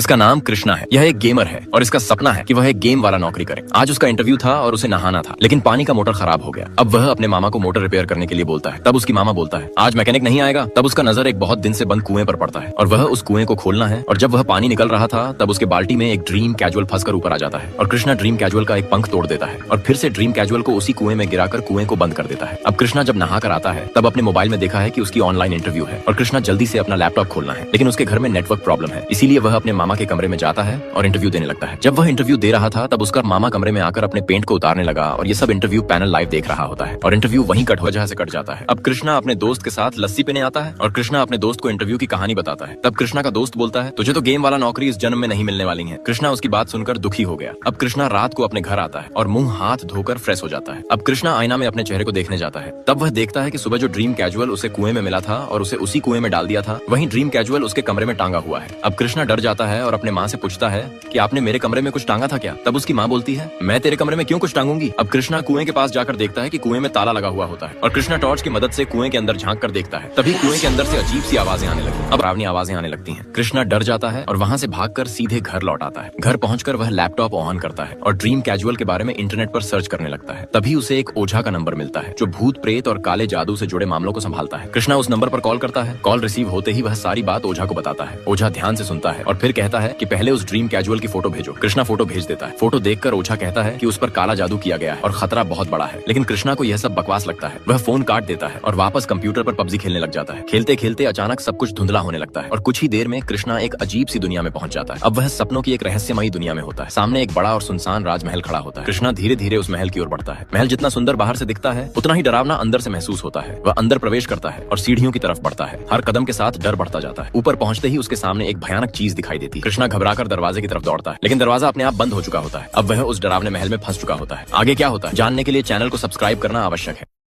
इसका नाम कृष्णा है। यह एक गेमर है और इसका सपना है कि वह एक गेम वाला नौकरी करे। आज उसका इंटरव्यू था और उसे नहाना था, लेकिन पानी का मोटर खराब हो गया। अब वह अपने मामा को मोटर रिपेयर करने के लिए बोलता है। तब उसकी मामा बोलता है आज मैकेनिक नहीं आएगा। तब उसका नजर एक बहुत दिन से बंद कुएं पर पड़ता है और वह उस कुएं को खोलना है। और जब वह पानी निकल रहा था तब उसके बाल्टी में एक ड्रीम कैजुअल फंसकर ऊपर आ जाता है और कृष्णा ड्रीम कैजुअल का एक पंख तोड़ देता है और फिर से ड्रीम कैजुअल को उसी कुएं में गिराकर कुएं को बंद कर देता है। अब कृष्णा जब नहा कर आता है तब अपने मोबाइल में देखा है कि उसकी ऑनलाइन इंटरव्यू है और कृष्णा जल्दी से अपना लैपटॉप खोलना है, लेकिन उसके घर में नेटवर्क प्रॉब्लम है। इसीलिए वह अपने मामा के कमरे में जाता है और इंटरव्यू देने लगता है। जब वह इंटरव्यू दे रहा था तब उसका मामा कमरे में आकर अपने पेंट को उतारने लगा और ये सब इंटरव्यू पैनल लाइव देख रहा होता है और इंटरव्यू वहीं कट वजह से कट जाता है। अब कृष्णा अपने दोस्त के साथ लस्सी पीने आता है और कृष्णा अपने दोस्त को इंटरव्यू की कहानी बताता है। तब कृष्णा का दोस्त बोलता है तुझे तो गेम वाला नौकरी इस जन्म में नहीं मिलने वाली है। कृष्णा उसकी बात सुनकर दुखी हो गया। अब कृष्णा रात को अपने घर आता है और मुंह हाथ धोकर फ्रेश हो जाता है। अब कृष्णा आईना में अपने चेहरे को देखने जाता है। तब वह देखता है कि सुबह जो ड्रीम कैजुअल उसे कुएं में मिला था और उसे उसी कुएं में डाल दिया था, वहीं ड्रीम कैजुअल उसके कमरे में टांगा हुआ है। अब कृष्णा डर जाता है और अपने माँ से पूछता है कि आपने मेरे कमरे में कुछ टांगा था क्या? तब उसकी माँ बोलती है मैं तेरे कमरे में क्यों कुछ टांगूंगी। अब कृष्णा कुएं के पास जाकर देखता है कि कुएं में ताला लगा हुआ होता है और कृष्णा टॉर्च की मदद से कुएं के अंदर झांक कर देखता है। तभी कुएं के अंदर से अजीब सी आवाजें आने लगी। अब डरावनी आवाजें आने लगती हैं। कृष्णा डर जाता है और वहां से भागकर सीधे घर लौट आता है। घर पहुंचकर वह लैपटॉप ऑन करता है और ड्रीम कैजुअल के बारे में इंटरनेट पर सर्च करने लगता है। तभी उसे एक ओझा का नंबर मिलता है जो भूत प्रेत और काले जादू से जुड़े मामलों को संभालता है। कृष्णा उस नंबर पर कॉल करता है। कॉल रिसीव होते ही वह सारी बात ओझा को बताता है। ओझा ध्यान से सुनता है और फिर कहता है कि पहले उस ड्रीम कैजुअल की फोटो भेजो। कृष्णा फोटो भेज देता है। फोटो देखकर ओझा कहता है कि उस पर काला जादू किया गया है और खतरा बहुत बड़ा है, लेकिन कृष्णा को यह सब बकवास लगता है। वह फोन काट देता है और वापस कंप्यूटर पर पबजी खेलने लग जाता है। खेलते खेलते अचानक सब कुछ धुंधला होने लगता है और कुछ ही देर में कृष्णा एक अजीब सी दुनिया में पहुंच जाता है। अब वह सपनों की एक रहस्यमयी दुनिया में होता है। सामने एक बड़ा और सुनसान राजमहल खड़ा होता है। कृष्णा धीरे धीरे उस महल की ओर बढ़ता है। महल जितना सुंदर बाहर से दिखता है उतना ही डरावना अंदर से महसूस होता है। वह अंदर प्रवेश करता है और सीढ़ियों की तरफ बढ़ता है। हर कदम के साथ डर बढ़ता जाता है। ऊपर पहुंचते ही उसके सामने एक भयानक चीज दिखाई देती है। कृष्णा घबराकर दरवाजे की तरफ दौड़ता है, लेकिन दरवाजा अपने आप बंद हो चुका होता है। अब वह उस डरावने महल में फंस चुका होता है। आगे क्या होता है जानने के लिए चैनल को सब्सक्राइब करना आवश्यक है।